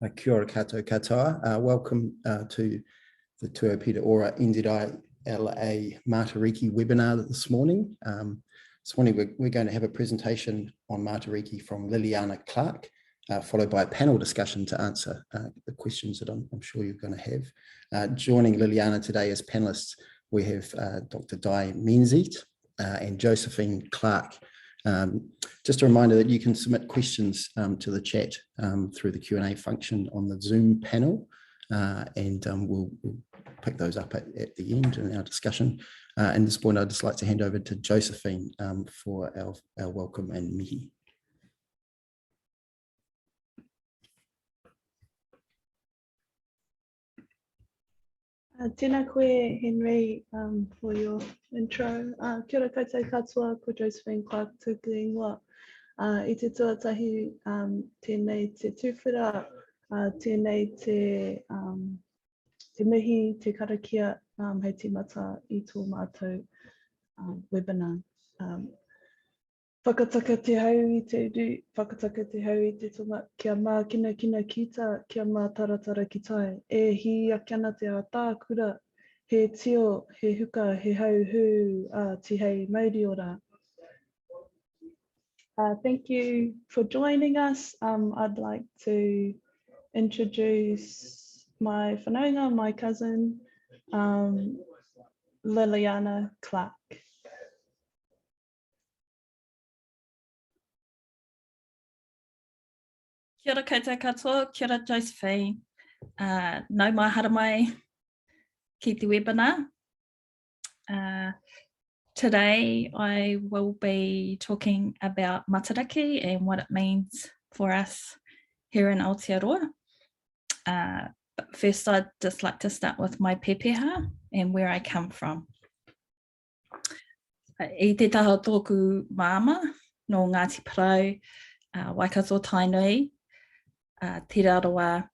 Kia ora koutou katoa. Welcome to the Aotearoa NZILA Matariki webinar this morning. This morning we're going to have a presentation on Matariki from Liliana Clark, followed by a panel discussion to answer the questions that I'm sure you're going to have. Joining Liliana today as panelists, we have Dr. Di Menzit and Josephine Clark. Just a reminder that you can submit questions to the chat through the Q&A function on the Zoom panel, and we'll pick those up at the end in our discussion. At this point, I'd just like to hand over to Josephine for our welcome and mihi. Tēnā koe, Henry, for your intro. Kia ora koutou katoa, ko Josephine Clark tūku ingoa. I te tuatahi, tēnei te tūwhera, tēnei te mihi, te karakia, hei te mata I tō mātou webinar. Whakataka te hau I te uru, whakataka te hau I te tonga, kia mā kina kita, kia mā taratara ki tai. E hi a kiana te a tā kura, he tio, he huka, he hau hu, te hei Māori ora. Thank you for joining us. I'd like to introduce my whanaunga, my cousin, Liliana Clark. Kia ora koutou katoa, kia ora Josephine. Nau mai hara mai ki te webinar. Today I will be talking about Matariki and what it means for us here in Aotearoa. But first I'd just like to start with my pepeha and where I come from. I te taha tōku māma no Ngāti Parau, Waikato Tainui, te raroa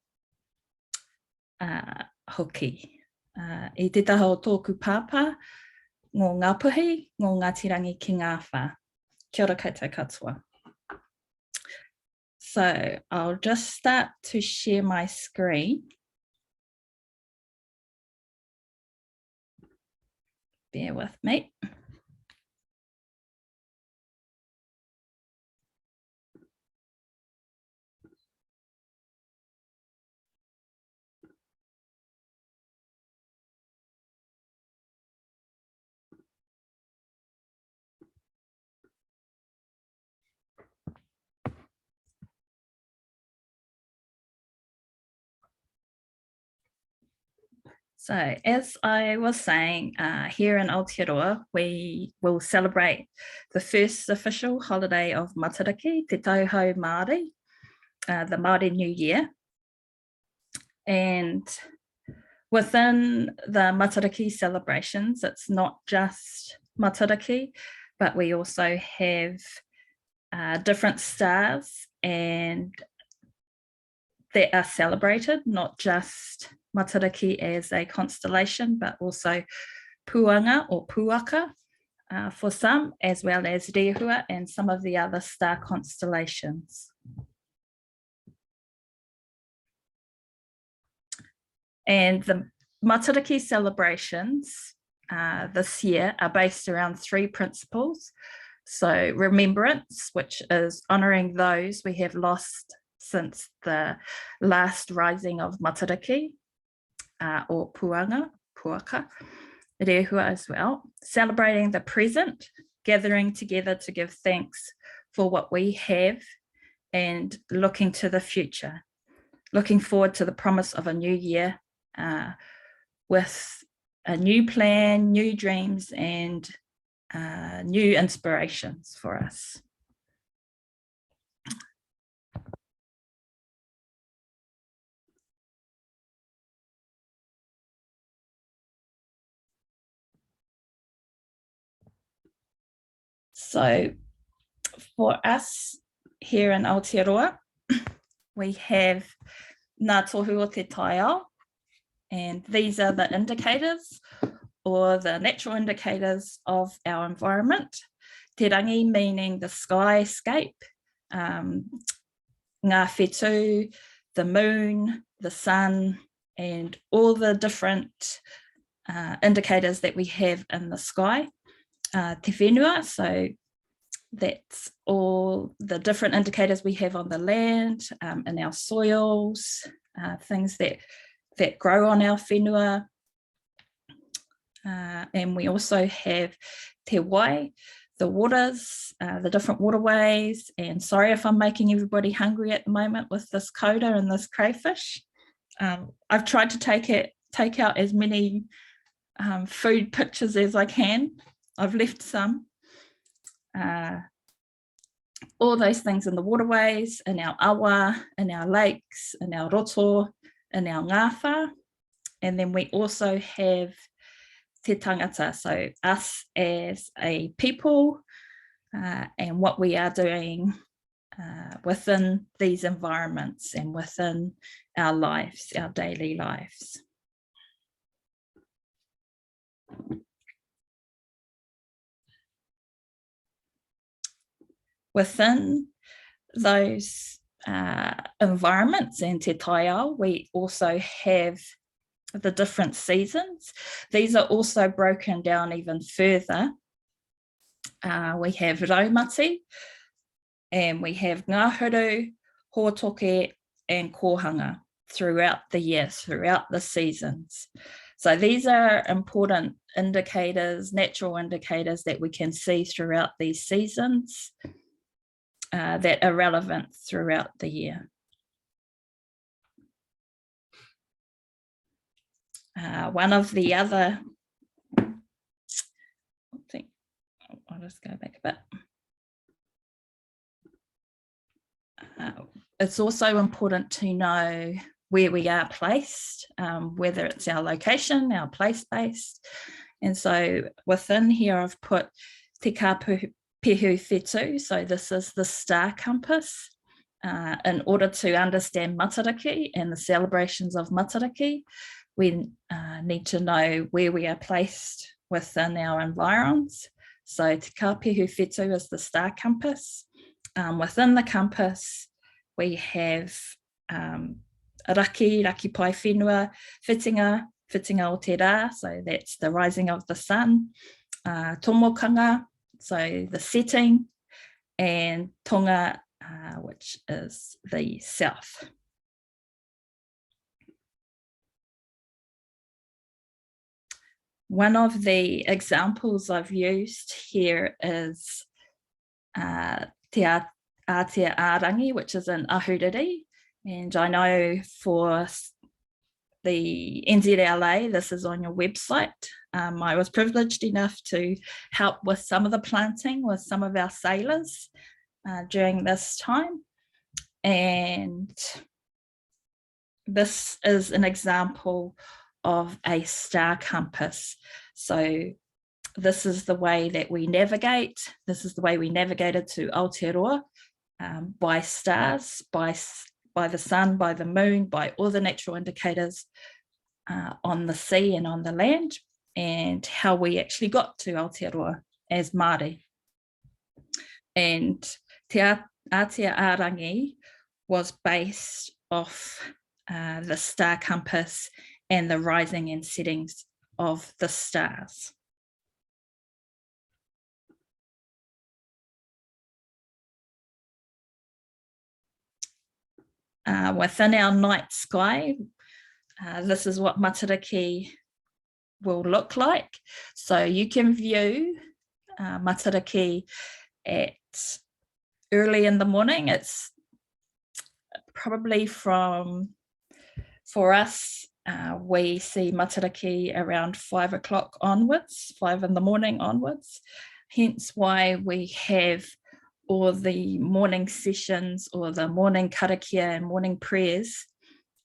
hoki. I te taha o tōku pāpā, ngō Ngāpuhi, ngō Ngātirangi ki Ngāwha. Kia ora koutou katoa. So I'll just start to share my screen. Bear with me. So as I was saying, here in Aotearoa, we will celebrate the first official holiday of Matariki, Te Tauhou Māori, the Maori New Year. And within the Matariki celebrations, it's not just Matariki, but we also have different stars and that are celebrated, not just Matariki as a constellation, but also puanga or puaka for some, as well as rehua and some of the other star constellations. And the Matariki celebrations this year are based around three principles. So Remembrance, which is honouring those we have lost since the last rising of Matariki, or puanga, puaka, rehua as well. Celebrating the present, gathering together to give thanks for what we have and looking to the future. Looking forward to the promise of a new year with a new plan, new dreams and new inspirations for us. So for us here in Aotearoa, we have ngā tohu o te taiao, and these are the indicators or the natural indicators of our environment. Te rangi meaning the skyscape, ngā whetū, the moon, the sun, and all the different indicators that we have in the sky. Te whenua, so that's all the different indicators we have on the land, in our soils, things that grow on our whenua. And we also have te wai, the waters, the different waterways. And sorry if I'm making everybody hungry at the moment with this coda and this crayfish. I've tried to take out as many food pictures as I can. I've left some. All those things in the waterways, in our awa, in our lakes, in our roto, in our ngāwha. And then we also have te tangata, so us as a people, and what we are doing within these environments and within our lives, our daily lives. Within those environments and te taiao, we also have the different seasons. These are also broken down even further. We have raumati, and we have ngāhuru, hotoke, and kōhanga throughout the year, throughout the seasons. So these are important indicators, natural indicators that we can see throughout these seasons that are relevant throughout the year. One of the other, I'll just go back a bit. It's also important to know where we are placed, whether it's our location, our place-based. And so within here, I've put te kapehu whetū, so this is the star compass. In order to understand Matariki and the celebrations of Matariki, we need to know where we are placed within our environs. So te kapehu whetū is the star compass. Within the compass, we have raki pai whenua, whitinga o te rā, so that's the rising of the sun, tomokanga, so the setting, and tonga, which is the south. One of the examples I've used here is te Aotearoa, which is in Ahuriri, and I know for the NZILA, this is on your website. I was privileged enough to help with some of the planting with some of our sailors during this time. And this is an example of a star compass. So this is the way that we navigate. This is the way we navigated to Aotearoa, by stars, by the sun, by the moon, by all the natural indicators on the sea and on the land, and how we actually got to Aotearoa as Māori. And te Aotearoa was based off the star compass and the rising and settings of the stars. Within our night sky, this is what Matariki will look like. So you can view Matariki at early in the morning. It's probably for us, we see Matariki around 5 o'clock onwards, 5 in the morning onwards, hence why we have all the morning sessions or the morning karakia and morning prayers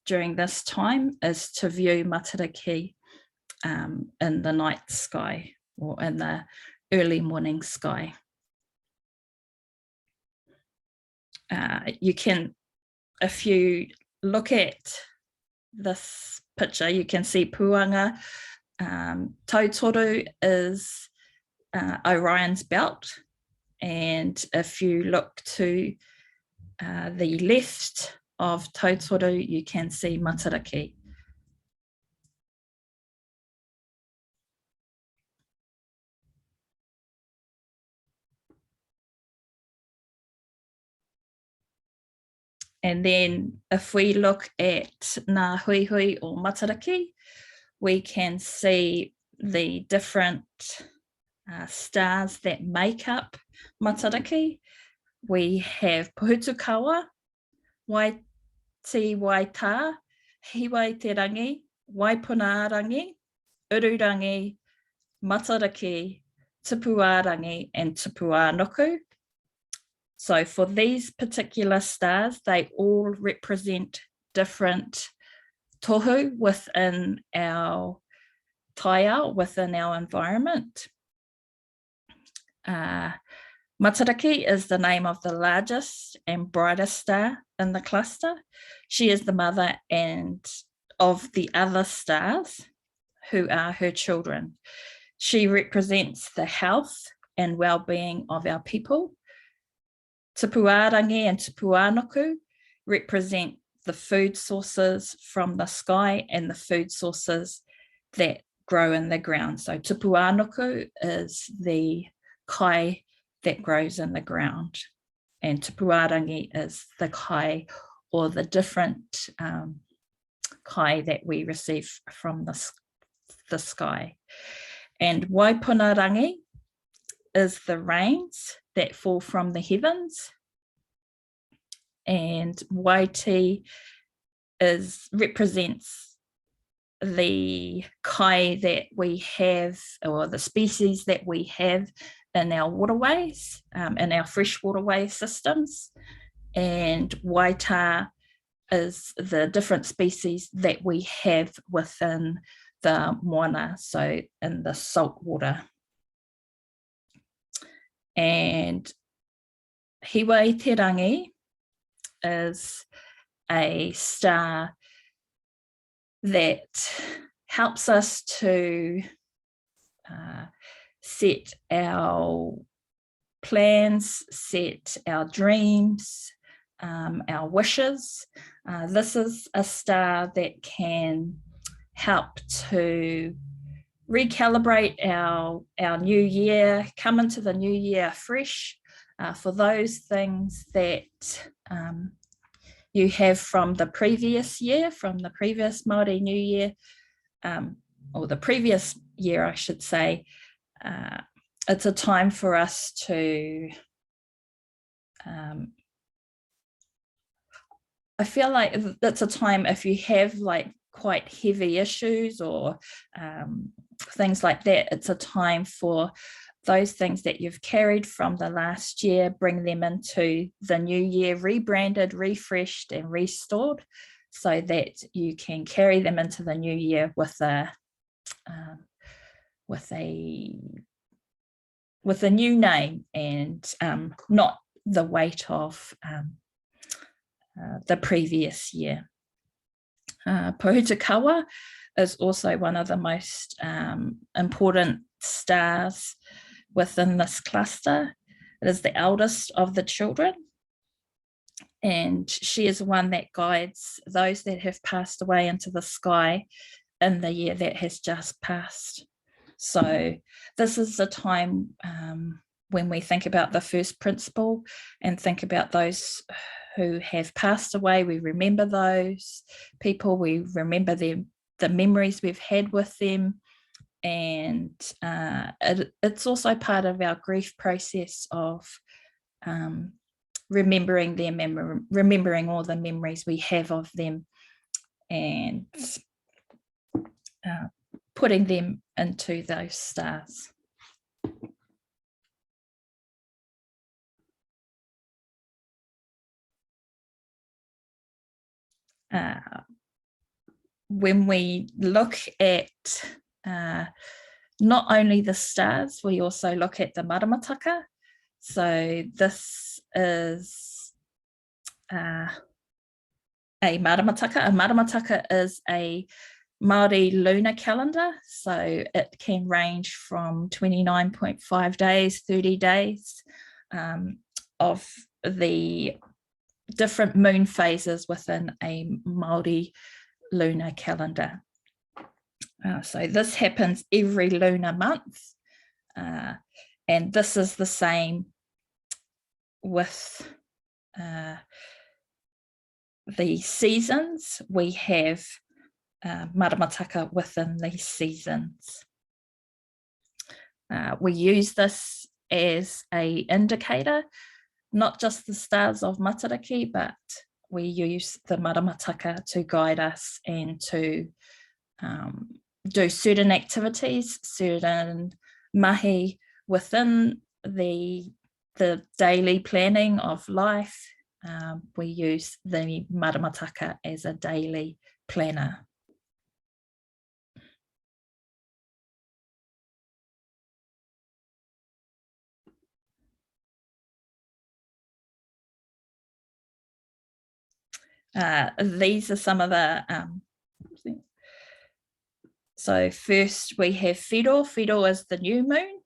during this time is to view Matariki in the night sky or in the early morning sky. You can, if you look at this picture, you can see puanga. Tautoru is Orion's belt. And if you look to the left of tautoru, you can see Matariki. And then if we look at ngā hui hui or Matariki, we can see the different stars that make up Matariki. We have Pohutukawa, Wai Ti Wai Tā, Hiwai Te Rangi, Waipuna Rangi, Ururangi, Matariki, Tupua Rangi, and Tupua Nuku. So for these particular stars, they all represent different tohu within our taiao, within our environment. Matariki is the name of the largest and brightest star in the cluster. She is the mother and of the other stars who are her children. She represents the health and well-being of our people. Tupuarangi and Tupuanuku represent the food sources from the sky and the food sources that grow in the ground. So Tupuanuku is the kai that grows in the ground, and Tupuarangi is the kai or the different kai that we receive from the sky. And Waipunarangi is the rains that fall from the heavens, and Waiti represents the kai that we have, or the species that we have in our waterways, in our fresh waterway systems, and Waita is the different species that we have within the moana, so in the salt water. And Hiwai Te Rangi is a star that helps us to set our plans, set our dreams, our wishes. This is a star that can help to recalibrate our new year, come into the new year fresh for those things that you have from the previous year, from the previous Māori New Year, or the previous year, I should say. It's a time for us to, I feel like that's a time if you have like quite heavy issues or things like that, it's a time for those things that you've carried from the last year, bring them into the new year, rebranded, refreshed and restored, so that you can carry them into the new year with a new name and not the weight of the previous year. Pohutukawa is also one of the most important stars within this cluster. It is the eldest of the children, and she is one that guides those that have passed away into the sky in the year that has just passed. So this is a time when we think about the first principle and think about those who have passed away. We remember those people, we remember the memories we've had with them, and it's also part of our grief process of remembering them and remembering all the memories we have of them, and putting them into those stars. When we look at not only the stars, we also look at the maramataka. So this is a maramataka. A maramataka is a Māori lunar calendar, so it can range from 29.5 days, 30 days of the different moon phases within a Māori lunar calendar. So this happens every lunar month, and this is the same with the seasons. We have maramataka within these seasons. We use this as an indicator, not just the stars of Matariki, but we use the maramataka to guide us and to do certain activities, certain mahi within the daily planning of life. We use the maramataka as a daily planner. These are some of the, so first we have whiro. Whiro is the new moon.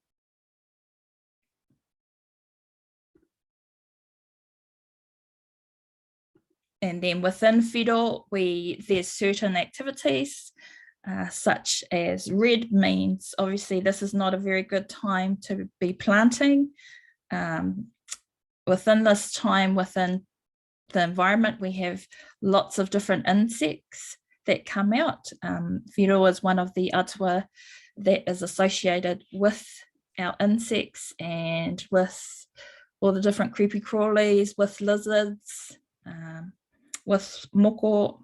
And then within whiro, there's certain activities, such as red means, obviously this is not a very good time to be planting. Within this time, within the environment, we have lots of different insects that come out. Whiro is one of the atua that is associated with our insects and with all the different creepy crawlies, with lizards, with moko.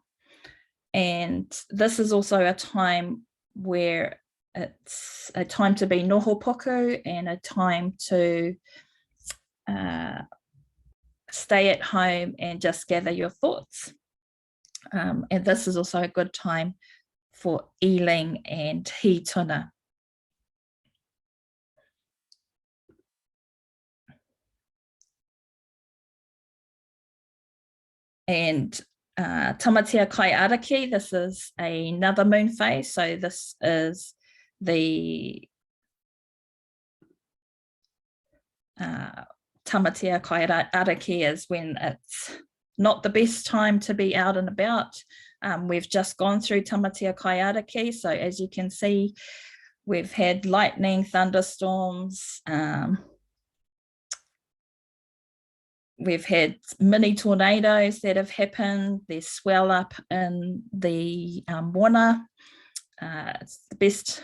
And this is also a time where it's a time to be noho poku and a time to stay at home and just gather your thoughts. And this is also a good time for ealing and hituna. And tamatia kai araki, this is another moon phase. So this is the tamatia kai araki is when it's not the best time to be out and about. We've just gone through tamatia kai araki. So as you can see, we've had lightning, thunderstorms, we've had mini tornadoes that have happened. There's swell up in the wana. It's the best.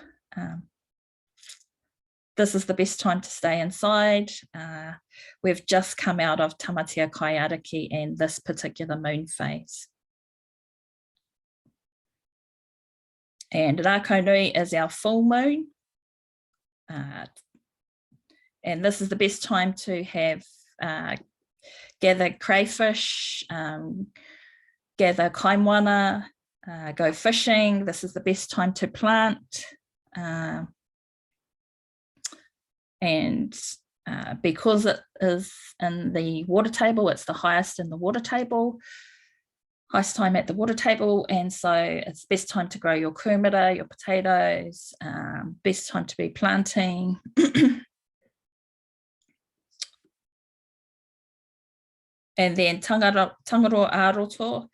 This is the best time to stay inside. We've just come out of tamatia kai araki and this particular moon phase. And Rako Nui is our full moon. And this is the best time to have gather crayfish, gather kaimwana, go fishing. This is the best time to plant. And because it is in the water table, it's the highest in the water table, highest time at the water table. And so it's best time to grow your kumara, your potatoes, best time to be planting. And then Tangaro Aroto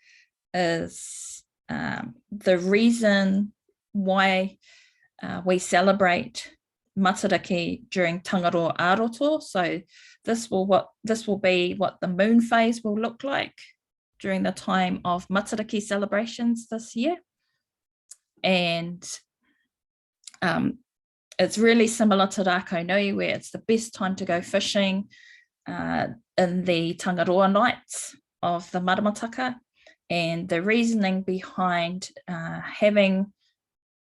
is the reason why we celebrate Matariki during Tangaro Aroto. So this will be what the moon phase will look like during the time of Matariki celebrations this year. And it's really similar to Rako Nui, where it's the best time to go fishing in the Tangaroa nights of the maramataka. And the reasoning behind having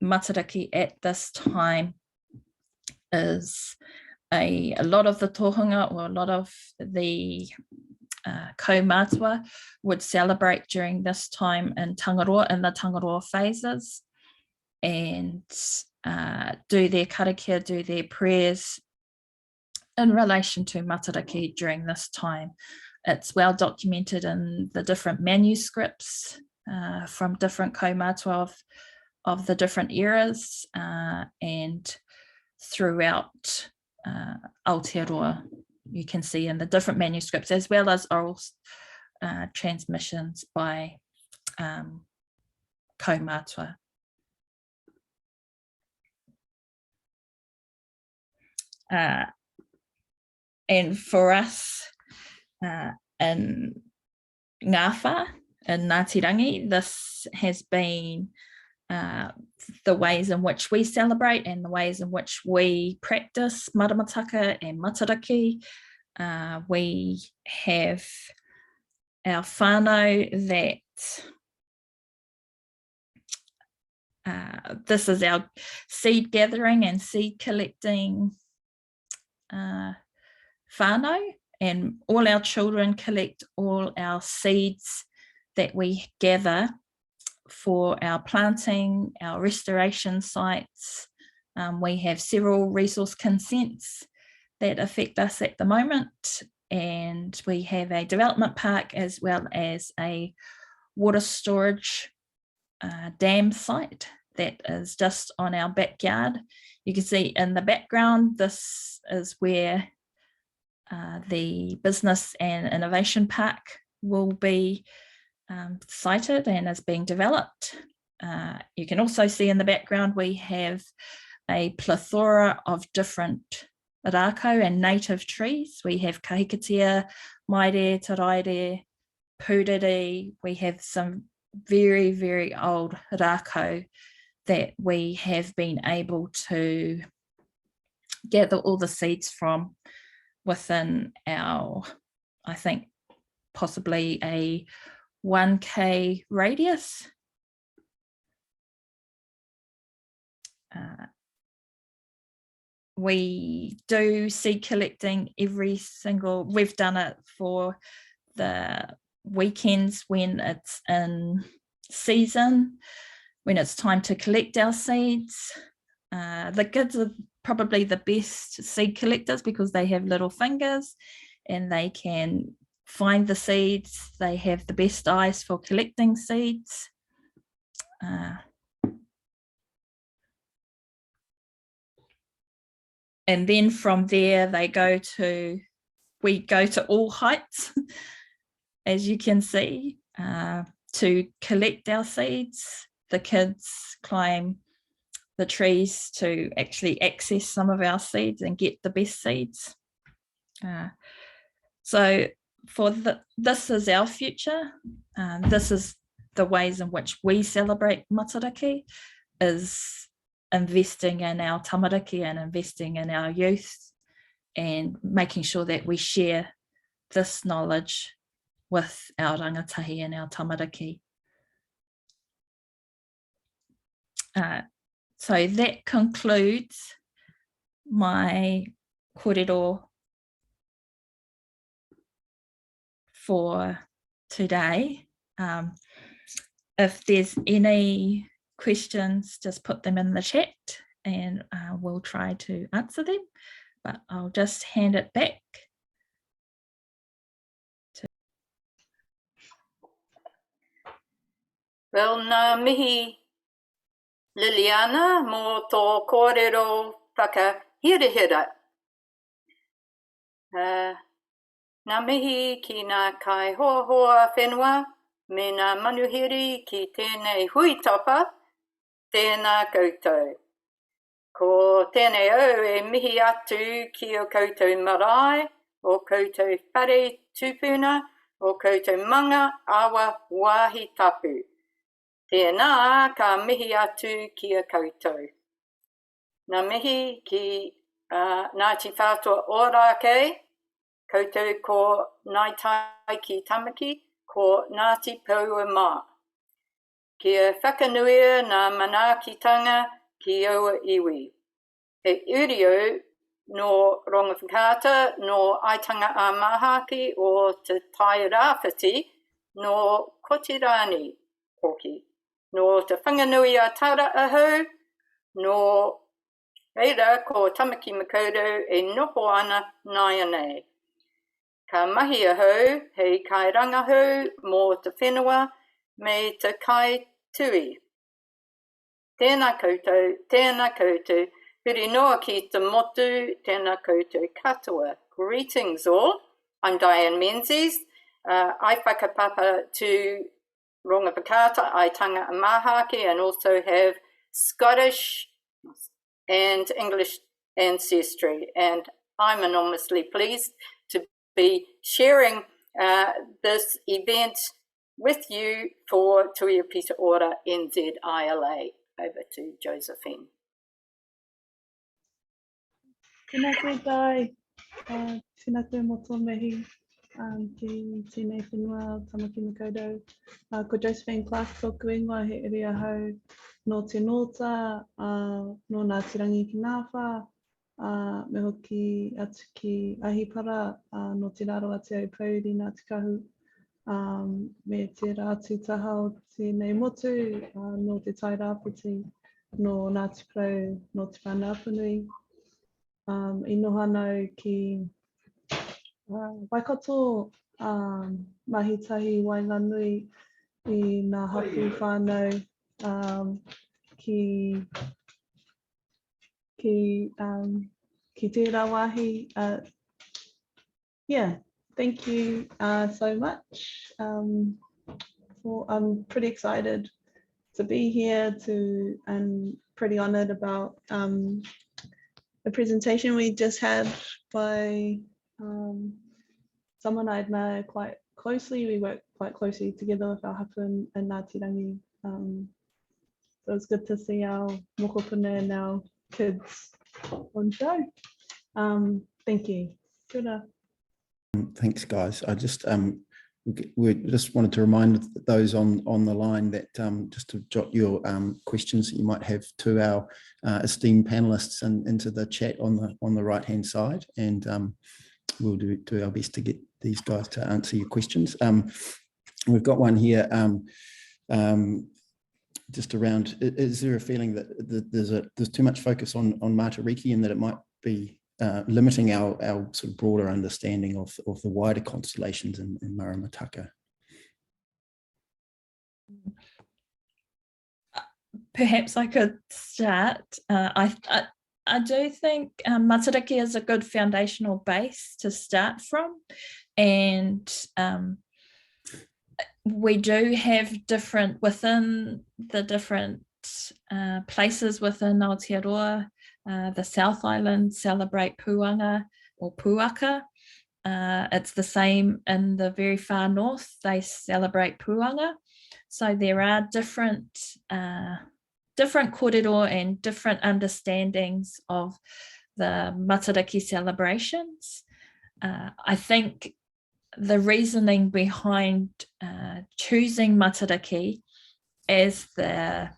Matariki at this time is a lot of the tohunga, or a lot of the kaumatua would celebrate during this time in Tangaroa, in the Tangaroa phases, and do their karakia, do their prayers in relation to Matariki during this time. It's well documented in the different manuscripts from different kaumatua of the different eras and throughout Aotearoa. You can see in the different manuscripts, as well as transmissions by kaumātua. And for us in Ngāwha, in Ngāti Rangi, this has been the ways in which we celebrate and the ways in which we practice maramataka and matariki. We have our whānau that this is our seed gathering and seed collecting whānau, and all our children collect all our seeds that we gather for our planting, our restoration sites. We have several resource consents that affect us at the moment, and we have a development park as well as a water storage dam site that is just on our backyard. You can see in the background, this is where the Business and Innovation Park will be sited and is being developed. You can also see in the background we have a plethora of different rākau and native trees. We have kahikatea, maire, taraire, pūrere. We have some very, very old rākau that we have been able to gather all the seeds from within our, I think, possibly a 1K radius. We do seed collecting every single, we've done it for the weekends when it's in season, when it's time to collect our seeds. The kids are probably the best seed collectors because they have little fingers and they can find the seeds. They have the best eyes for collecting seeds. And then from there, we go to all heights, as you can see, to collect our seeds. The kids climb the trees to actually access some of our seeds and get the best seeds. So this is our future. This is the ways in which we celebrate matariki, is investing in our tamariki and investing in our youth and making sure that we share this knowledge with our rangatahi and our tamariki. So that concludes my kōrero for today. If there's any questions, just put them in the chat and we'll try to answer them, but I'll just hand it back. Well, ngā mihi Liliana mō tō kōrero whakahirihira. Ngā mihi ki ngā kaihoahoa whenua me ngā manuhiri ki tēnei huitapa, tēnā koutou. Ko tēnei au e mihi atu ki o koutou marae, o koutou whare tūpuna, o koutou manga awa wāhi tapu. Tēnā ka mihi atu ki a koutou. Ngā mihi ki Ngāti Whātua Ōrākei, koutou ko Ngāi Tai ki Tamaki, ko Ngāti Paua Mā. Kia whakanuia ngā manaakitanga ki aua iwi. He urio no rongawhakata, no aitanga a mahaki o te tai rāwhiti, no kotirani hoki. No te whanganui a tara ahau, no reira ko Tamaki Makaurau e noho ana nai anei. Ka mahi ahau, hei kai rangahau mō te whenua me te kai tui. Tēnā koutou, huri noa ki te motu, tēnā koutou katoa. Greetings all, I'm Diane Menzies, I whakapapa to Rongapakata, I tanga Mahaki, and also have Scottish and English ancestry. And I'm enormously pleased to be sharing this event with you for Tuia Pita Ora NZILA. Over to Josephine. Tēnā koe tai, tēnā koe moto mehi, ki tēnei whenua tamaki makaudau. Ko Josephine Clark tōku ingoa he area hau no te nota, no ngā tirangi ki Ngāwha, me hoki atu ki Ahipara, no te raro a te au pauri nā te kahu, me te rātu taha o tēnei motu, no te tai rāpiti, no Ngāti Porou, no te whanāpunui. I noha nau ki Waikato, mahitahi Wainganui i ngā hapu whānau, ki tērā wahi. Yeah, thank you so much. I'm pretty excited to be here and pretty honoured about the presentation we just had by someone I admire quite closely. We work quite closely together with our hapu and Ngāti Rangi. So it's good to see our mokopuna and our kids on show. Thank you. Good. Thanks, guys. I just we just wanted to remind those on the line that just to jot your questions that you might have to our esteemed panelists and into the chat on the right hand side, and we'll do our best to get these guys to answer your questions. We've got one here just around, is there a feeling that there's too much focus on Matariki and that it might be limiting our sort of broader understanding of the wider constellations in Maramataka? Perhaps I could start. I do think Matariki is a good foundational base to start from, and we do have different, within the different places within Aotearoa. The South Island celebrate Puanga or Puaka. It's the same in the very far north, they celebrate Puanga. So there are different kōrero and different understandings of the Matariki celebrations. I think the reasoning behind choosing Matariki as the,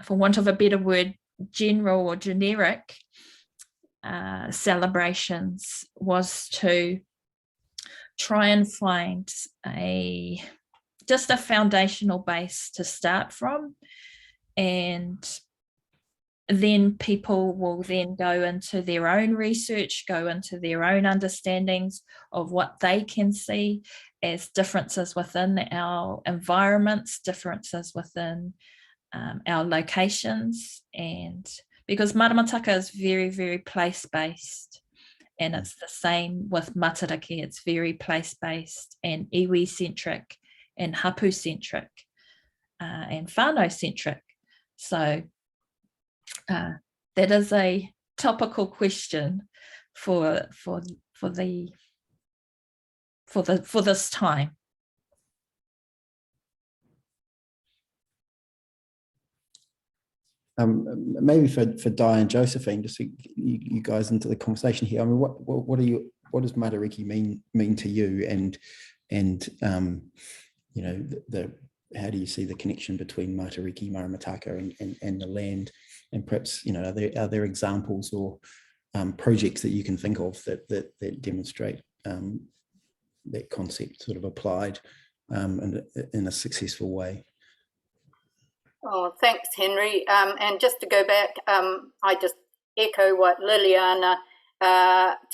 for want of a better word, general or generic celebrations was to try and find just a foundational base to start from, and then people will then go into their own research, go into their own understandings of what they can see as differences within our environments, differences within our locations. And because Maramataka is very, very place-based, and it's the same with Matariki, it's very place-based and iwi-centric and hapu-centric and whānau-centric. So that is a topical question for this time. Maybe for Di and Josephine, just to get you guys into the conversation here. I mean, what does Matariki mean to you, and you know, how do you see the connection between Matariki, Maramataka, and the land? And perhaps, you know, are there examples or projects that you can think of that demonstrate that concept sort of applied in a successful way? Oh, thanks, Henry. And just to go back, I just echo what Liliana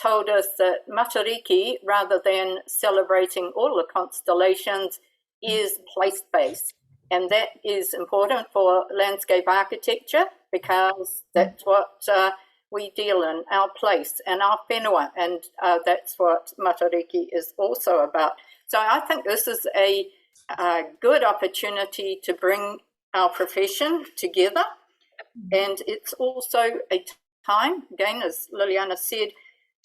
told us, that Matariki, rather than celebrating all the constellations, is place-based. And that is important for landscape architecture, because that's what we deal in, our place and our whenua, and that's what Matariki is also about. So I think this is a good opportunity to bring our profession together, and it's also a time, again, as Liliana said,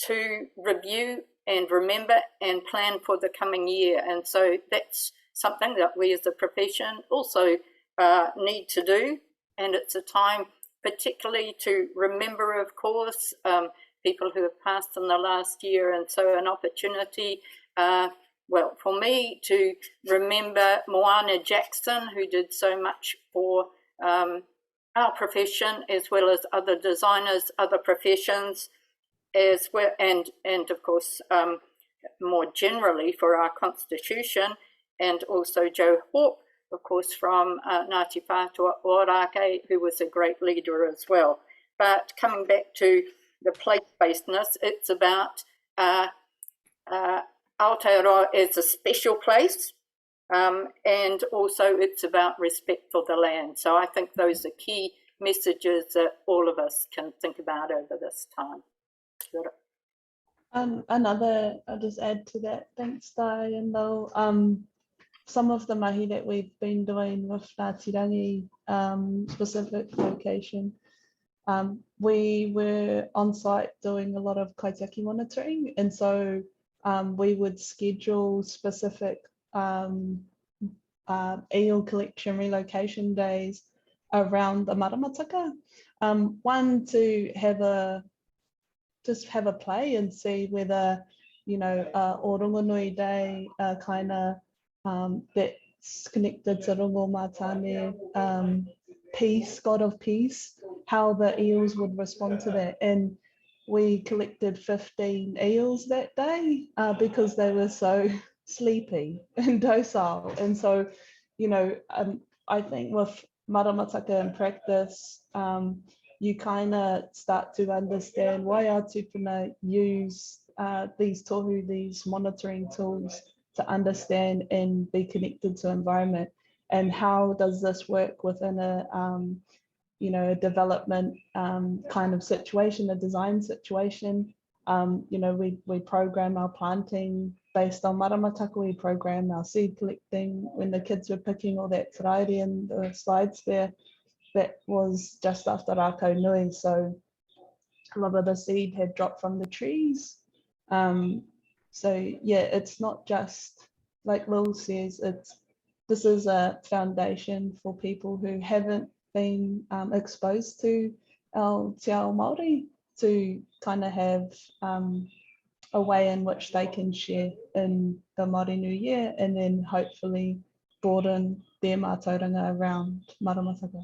to review and remember and plan for the coming year. And so that's something that we as a profession also need to do, and it's a time particularly to remember, of course, people who have passed in the last year, and so an opportunity, well, for me to remember Moana Jackson, who did so much for our profession, as well as other designers, other professions, as well, and of course, more generally for our constitution, and also Joe Hawke, of course, from Ngāti Whātua Ōrākei, who was a great leader as well. But coming back to the place-basedness, it's about Aotearoa as a special place, and also it's about respect for the land. So I think those are key messages that all of us can think about over this time. I'll just add to that. Thanks, Diane. Though some of the mahi that we've been doing with Ngāti Rangi specific location, we were on site doing a lot of kaitiaki monitoring, and so we would schedule specific eel collection relocation days around the maramataka. One, to just have a play and see whether, you know, Orongonui Day kind of that's connected to Rongo Mātāne, peace, God of peace, how the eels would respond to that. And we collected 15 eels that day because they were so sleepy and docile. And so, you know, I think with maramataka in practice, you kind of start to understand why our tupuna use these tohu, these monitoring tools, to understand and be connected to environment, and how does this work within a you know, a development kind of situation, a design situation. You know, we program our planting based on maramataka, we program our seed collecting. When the kids were picking all that tarairi in the slides there, that was just after Rākau Nui, so a lot of the seed had dropped from the trees. So yeah, it's not just, like Lil says, this is a foundation for people who haven't been exposed to our te ao Māori, to kind of have a way in which they can share in the Maori New Year, and then hopefully broaden their mātauranga around maramataka.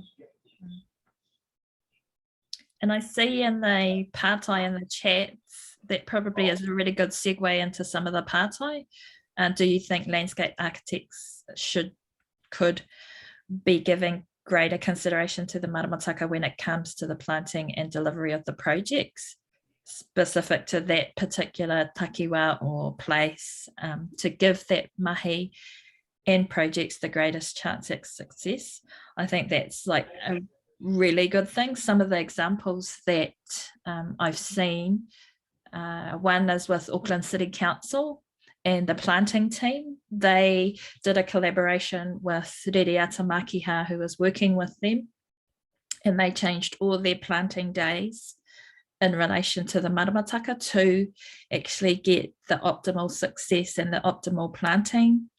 And I see in the pātai in the chats that probably is a really good segue into some of the pātai. Do you think landscape architects could be giving greater consideration to the maramataka when it comes to the planting and delivery of the projects specific to that particular takiwa or place, to give that mahi and projects the greatest chance at success? I think that's like a really good thing. Some of the examples that I've seen, one is with Auckland City Council and the planting team. They did a collaboration with Reriata Makiha, who was working with them, and they changed all their planting days in relation to the maramataka to actually get the optimal success and the optimal planting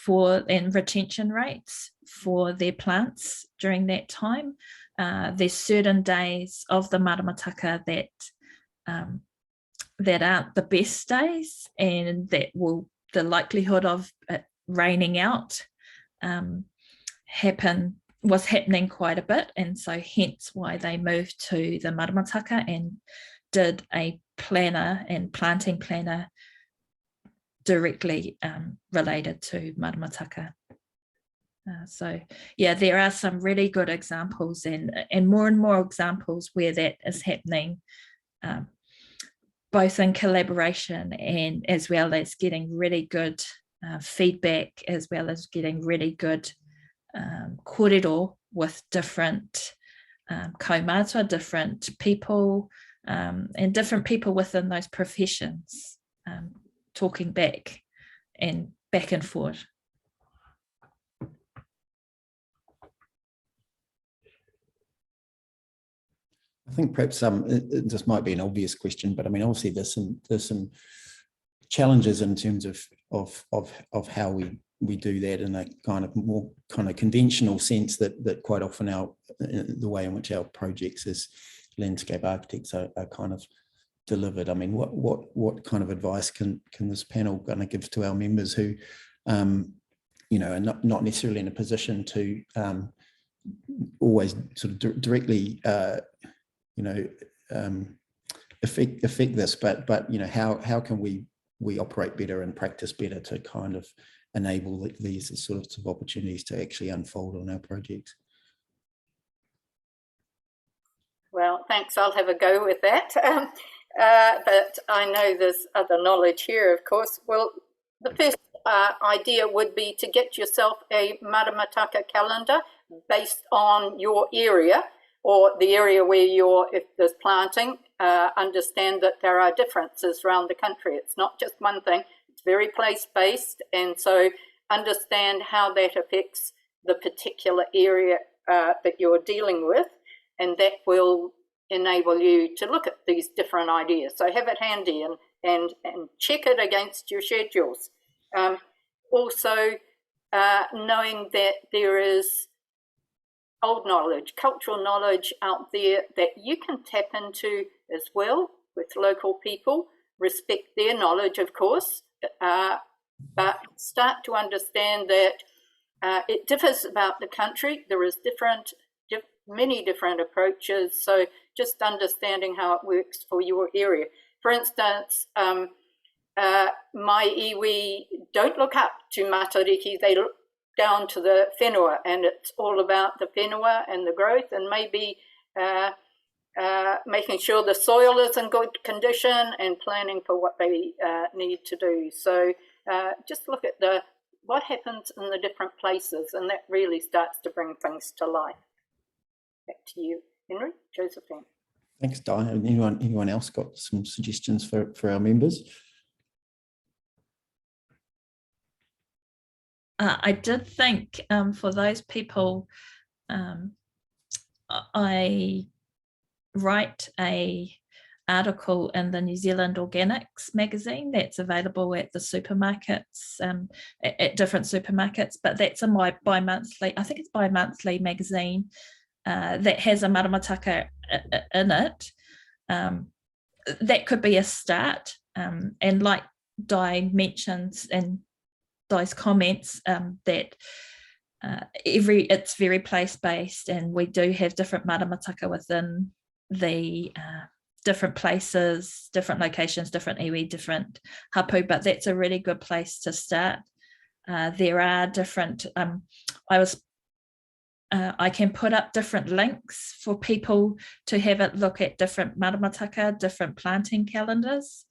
and retention rates for their plants during that time. There's certain days of the maramataka that aren't the best days, and that the likelihood of it raining out was happening quite a bit, and so hence why they moved to the maramataka and did a planner and planting planner directly related to maramataka. So yeah, there are some really good examples, and more examples where that is happening, both in collaboration and as well as getting really good feedback, as well as getting really good kōrero with different kaumata, different people, and different people within those professions, talking back and forth. I think perhaps this might be an obvious question, but I mean, obviously there's some challenges in terms of how we do that in a kind of more kind of conventional sense that quite often the way in which our projects as landscape architects are kind of delivered. I mean, what kind of advice can this panel kind of give to our members who, you know, are not necessarily in a position to always sort of directly, you know, affect this, but you know, how can we operate better and practice better to kind of enable these sorts of opportunities to actually unfold on our projects? Well, thanks. I'll have a go with that. But I know there's other knowledge here, of course. Well, the first idea would be to get yourself a maramataka calendar based on your area, or the area where if there's planting. Understand that there are differences around the country. It's not just one thing. It's very place-based, and so understand how that affects the particular area that you're dealing with, and that will enable you to look at these different ideas. So have it handy and check it against your schedules. Also, knowing that there is old knowledge, cultural knowledge out there that you can tap into as well with local people. Respect their knowledge, of course, but start to understand that it differs about the country. There is many different approaches, so just understanding how it works for your area. For instance, my iwi don't look up to Matariki, they look down to the whenua, and it's all about the whenua and the growth, and maybe making sure the soil is in good condition and planning for what they need to do. So just look at what happens in the different places, and that really starts to bring things to life. Back to you, Henry. Josephine. Thanks, Di. Anyone else got some suggestions for our members? I did think for those people, I write an article in the New Zealand Organics magazine that's available at the supermarkets, at different supermarkets, but that's in my bi-monthly, I think it's bi-monthly magazine that has a maramataka in it. That could be a start, and like Di mentions and Di's comments, that it's very place-based, and we do have different maramataka within the different places, different locations, different iwi, different hapu, but that's a really good place to start. There are different, I can put up different links for people to have a look at different maramataka, different planting calendars,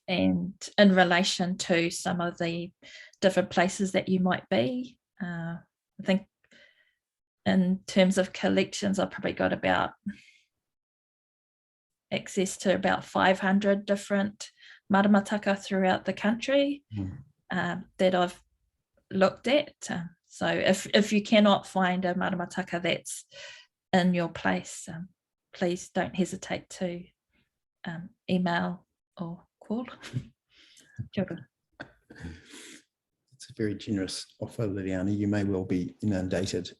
and in relation to some of the different places that you might be. I think in terms of collections, I've probably got about access to about 500 different maramataka throughout the country that I've looked at. So if you cannot find a maramataka that's in your place, please don't hesitate to email or call. It's a very generous offer, Liliana. You may well be inundated.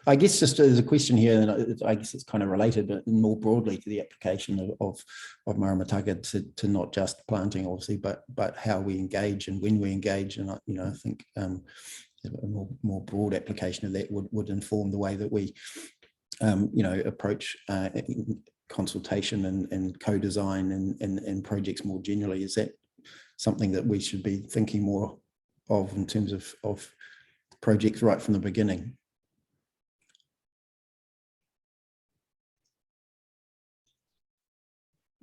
I guess just as a question here, and I guess it's kind of related, but more broadly to the application of maramataka to not just planting, obviously, but how we engage and when we engage. And I think a more broad application of that would inform the way that we approach consultation and co-design and projects more generally. Is that something that we should be thinking more of in terms of projects right from the beginning?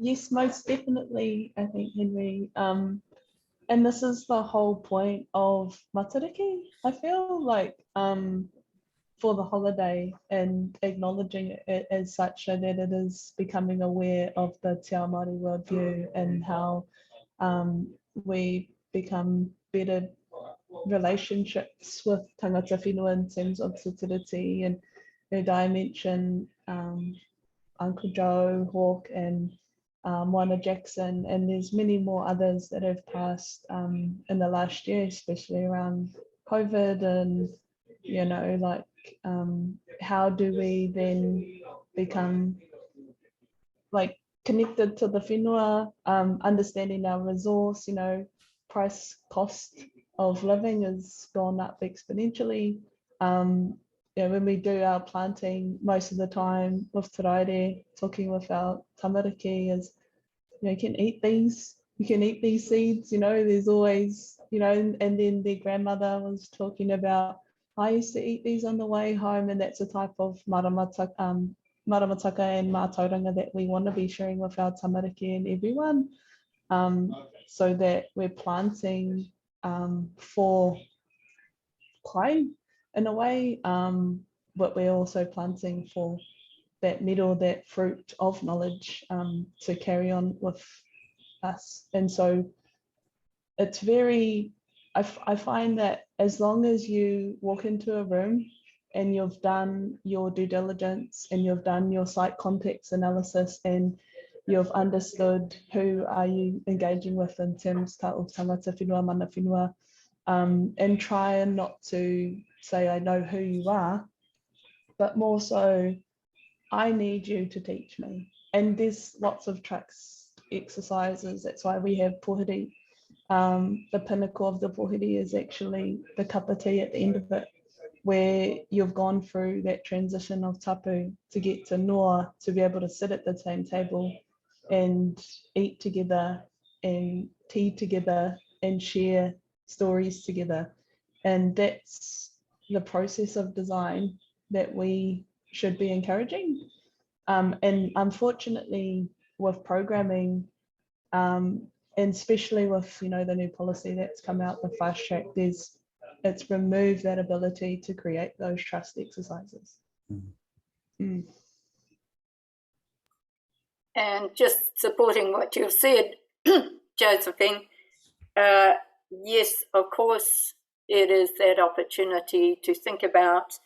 Yes, most definitely, I think, Henry. And this is the whole point of Matariki, I feel like, for the holiday, and acknowledging it as such, so that it is becoming aware of the Te Ao Māori worldview and how we become better relationships with tangata whenua in terms of sutility. And I mentioned Uncle Joe Hawke and Moana Jackson, and there's many more others that have passed in the last year, especially around COVID. And like how do we then become like connected to the whenua, understanding our resource. Price cost of living has gone up exponentially. When we do our planting, most of the time with Te Raire, talking with our tamariki, is you can eat these, seeds. There's always, and then their grandmother was talking about, I used to eat these on the way home, and that's a type of maramataka and mātauranga that we want to be sharing with our tamariki and everyone, so that we're planting for kai in a way, but we're also planting for that middle, that fruit of knowledge to carry on with us. And so it's very, I find that as long as you walk into a room and you've done your due diligence and you've done your site context analysis and you've understood who are you engaging with in terms of tangata whenua, mana whenua, and try not to say, I know who you are, but more so, I need you to teach me. And there's lots of tracks exercises. That's why we have pohiri. The pinnacle of the pohiri is actually the cup of tea at the end of it, where you've gone through that transition of tapu to get to noa, to be able to sit at the same table and eat together and tea together and share stories together. And that's the process of design that we should be encouraging. And unfortunately, with programming, and especially with the new policy that's come out, the fast track, it's removed that ability to create those trust exercises. And just supporting what you've said, Josephine, yes, of course, it is that opportunity to think about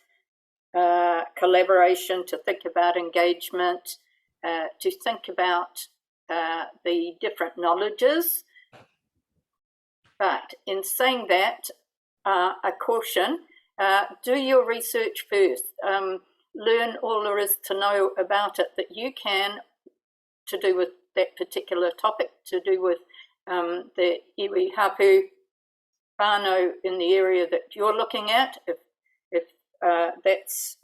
collaboration, to think about engagement, to think about the different knowledges. But in saying that, a caution, do your research first. Learn all there is to know about it that you can, to do with that particular topic, to do with the iwi hapu whānau in the area that you're looking at, if that's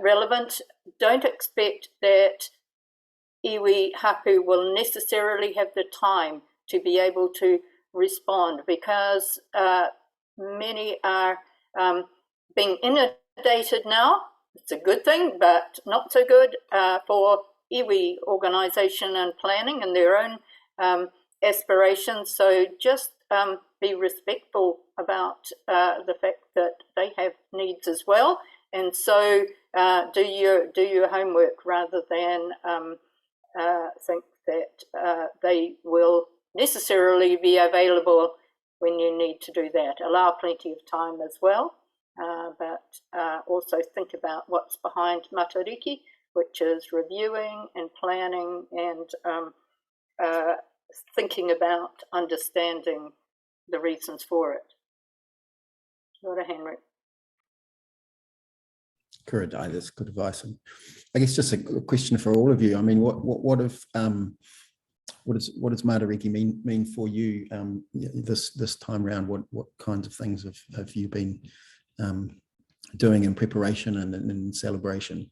relevant. Don't expect that iwi hapu will necessarily have the time to be able to respond, because many are being inundated now. It's a good thing, but not so good for iwi organisation and planning and their own aspirations. So just be respectful about the fact that they have needs as well, and so do your homework rather than think that they will necessarily be available when you need to do that. Allow plenty of time as well, but also think about what's behind Matariki, which is reviewing and planning and thinking about understanding the reasons for it. Kia Henry. Kia ora, that's good advice. And I guess just a question for all of you. I mean, what does Matariki mean for you this time around? What kinds of things have you been doing in preparation and in celebration?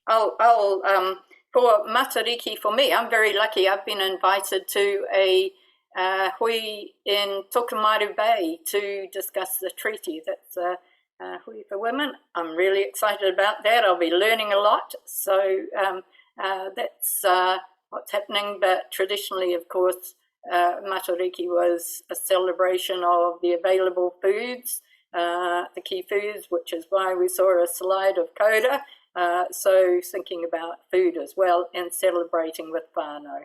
I'll for Matariki, for me, I'm very lucky. I've been invited to a hui in Tokomaru Bay to discuss the treaty. That's hui for women. I'm really excited about that. I'll be learning a lot. So that's what's happening. But traditionally, of course, Matariki was a celebration of the available foods, the key foods, which is why we saw a slide of Koda. So thinking about food as well and celebrating with whānau.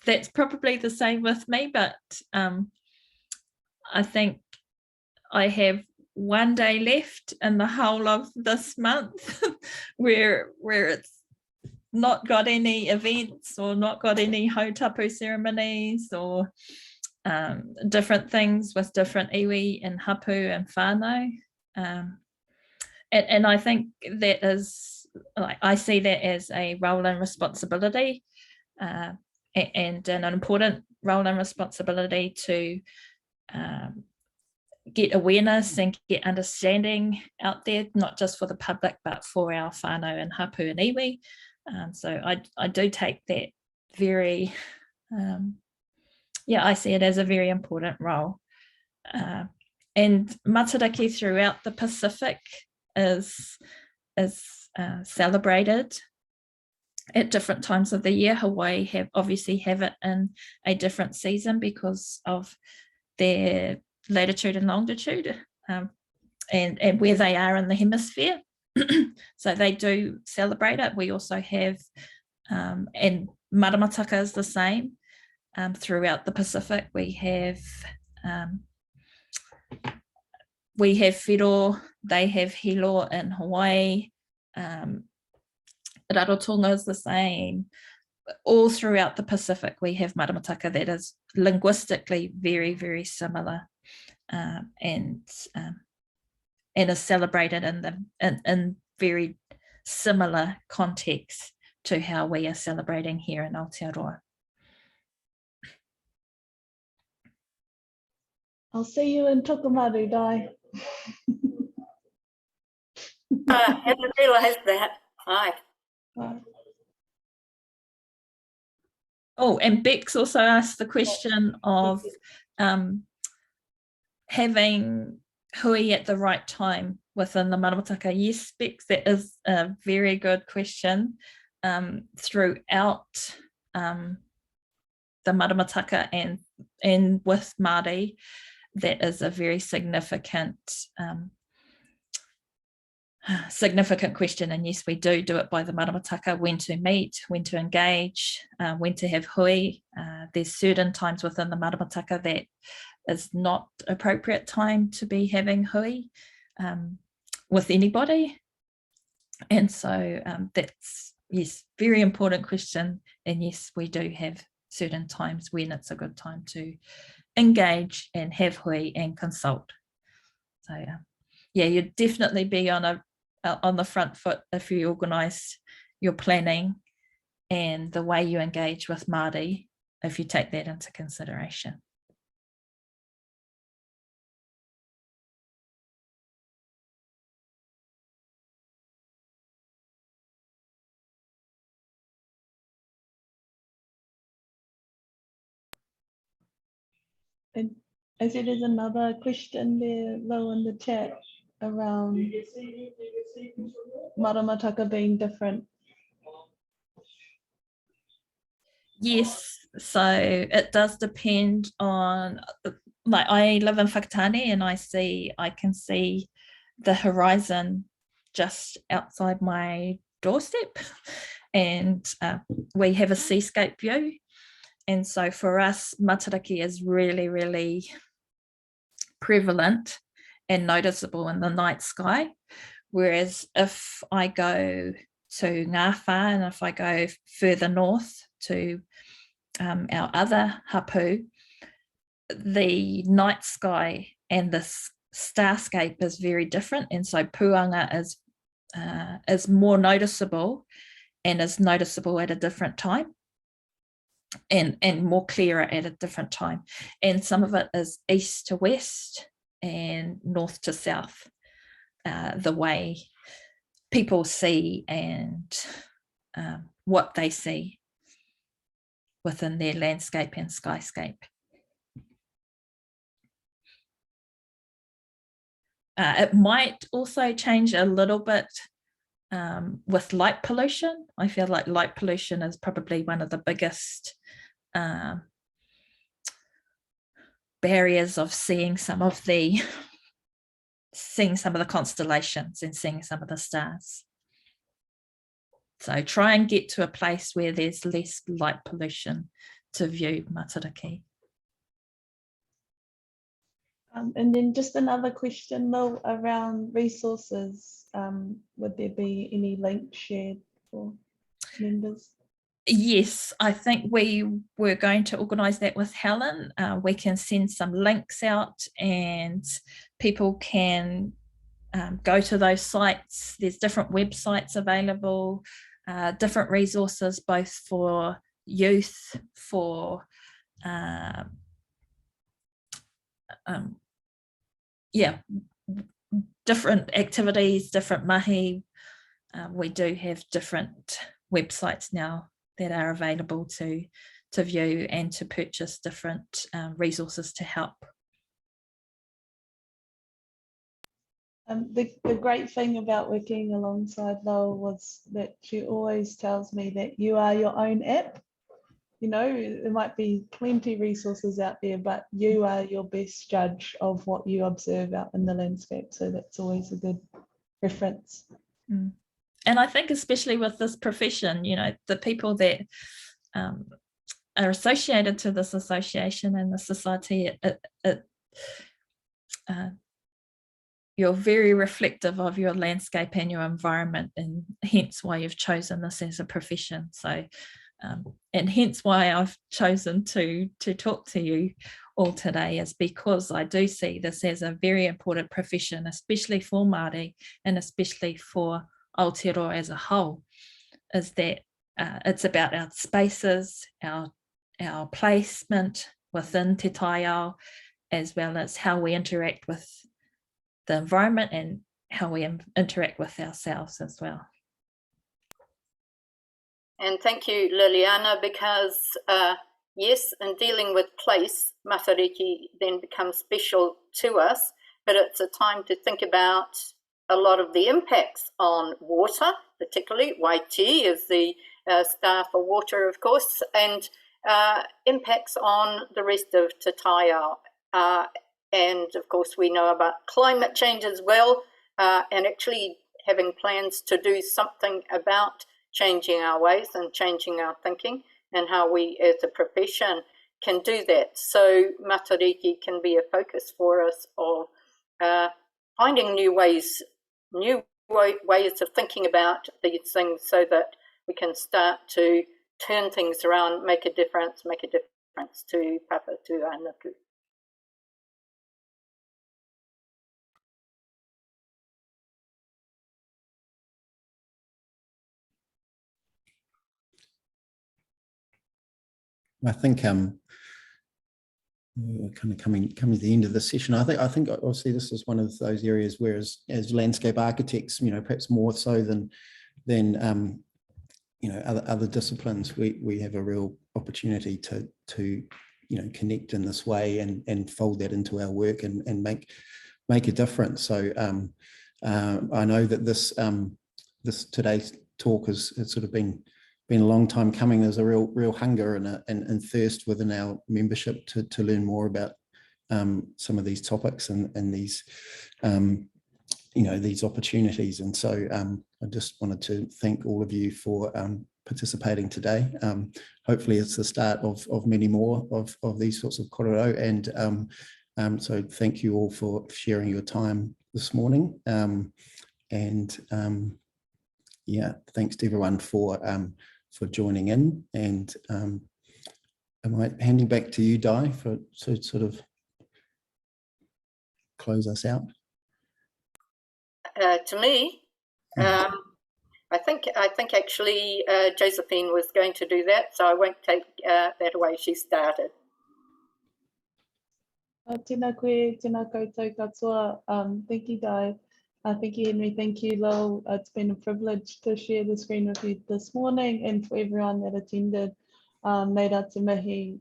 That's probably the same with me, but I think I have one day left in the whole of this month where it's not got any events or not got any hautapu ceremonies or different things with different iwi and hapu and whānau. And I think that is, like, I see that as a role and responsibility, and an important role and responsibility to get awareness and get understanding out there, not just for the public, but for our whānau and hapu and iwi. So I do take that very, I see it as a very important role. And Matariki throughout the Pacific is celebrated at different times of the year. Hawaii obviously have it in a different season because of their latitude and longitude, and where they are in the hemisphere. So they do celebrate it. We also have, and Maramataka is the same throughout the Pacific. We have whiro, they have hilo in Hawaii. Rarotonga is the same. All throughout the Pacific, we have maramataka that is linguistically very, very similar, and is celebrated in very similar contexts to how we are celebrating here in Aotearoa. I'll see you in Tokomaru, Dai. I hadn't realised that. Hi. Bye. Oh, and Bex also asked the question of having hui at the right time within the maramataka. Yes, Bex, that is a very good question. Throughout the maramataka and with Māori, that is a very significant question. And yes, we do it by the maramataka, when to meet, when to engage, when to have hui. There's certain times within the maramataka that is not appropriate time to be having hui with anybody. And so that's, yes, very important question. And yes, we do have certain times when it's a good time to engage and have hui and consult. So yeah, you'd definitely be on the front foot if you organise your planning and the way you engage with Māori, if you take that into consideration. And I see there's another question there low in the chat around maramataka being different. Yes, so it does depend on, like, I live in Whakatane and I can see the horizon just outside my doorstep, and we have a seascape view. And so for us, Matariki is really, really prevalent and noticeable in the night sky. Whereas if I go to Ngāwha and if I go further north to our other hapu, the night sky and the starscape is very different. And so puanga is more noticeable and is noticeable at a different time. And more clearer at a different time. And some of it is east to west and north to south, the way people see and what they see within their landscape and skyscape. It might also change a little bit with light pollution. I feel like light pollution is probably one of the biggest barriers of seeing some of the constellations and seeing some of the stars. So try and get to a place where there's less light pollution to view Matariki. And then just another question though around resources. Would there be any links shared for members? Yes, I think we were going to organise that with Helen. We can send some links out and people can go to those sites. There's different websites available, different resources both for youth, for different activities, different mahi. We do have different websites now that are available to view and to purchase different resources to help. The great thing about working alongside Lowell was that she always tells me that you are your own app. You know, there might be plenty resources out there, but you are your best judge of what you observe out in the landscape. So that's always a good reference. Mm. And I think especially with this profession, you know, the people that are associated to this association and the society, you're very reflective of your landscape and your environment, and hence why you've chosen this as a profession. So, and hence why I've chosen to talk to you all today, is because I do see this as a very important profession, especially for Māori and especially for Aotearoa as a whole, is that it's about our spaces, our placement within te taiao, as well as how we interact with the environment and how we interact with ourselves as well. And thank you, Liliana, because yes, in dealing with place, Matariki then becomes special to us, but it's a time to think about a lot of the impacts on water, particularly Waiti is the star for water, of course, and impacts on the rest of te taiao. And of course, we know about climate change as well, and actually having plans to do something about changing our ways and changing our thinking, and how we as a profession can do that. So Matariki can be a focus for us of finding new ways of thinking about these things, so that we can start to turn things around, make a difference to Papa Tuanuku. I think we're kind of coming to the end of the session. I think obviously this is one of those areas where as landscape architects, you know, perhaps more so than you know, other disciplines, we have a real opportunity to you know, connect in this way and fold that into our work and make a difference. So I know that this today's talk has sort of been a long time coming. There's a real hunger and thirst within our membership to learn more about some of these topics and these you know, these opportunities. And so I just wanted to thank all of you for participating today. Hopefully it's the start of many more of these sorts of korero, and so thank you all for sharing your time this morning, and yeah, thanks to everyone for joining in. And am I handing back to you, Di, to sort of close us out? To me, I think actually Josephine was going to do that, so I won't take that away. She started. Tēnā koe, tēnā koutou katoa. Thank you, Di. Thank you, Henry. Thank you, Lowell. It's been a privilege to share the screen with you this morning, and for everyone that attended. Nei rā te mihi.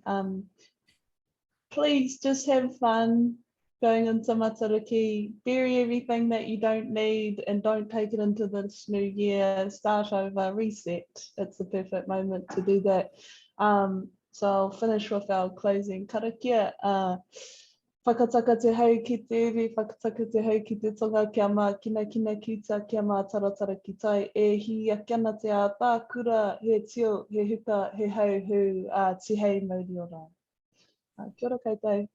Please just have fun. going into Matariki, bury everything that you don't need and don't take it into this new year, start over, reset. It's the perfect moment to do that. So I'll finish with our closing karakia. Whakataka te hau ki te iwi, whakataka te hau ki te tonga, kia mā kina kina kita, kia mā taratara ki tai, e hi a kiana te a tā kura, he tio, he huka, he hauhu, te hei mauri ora. Kia ora koutou.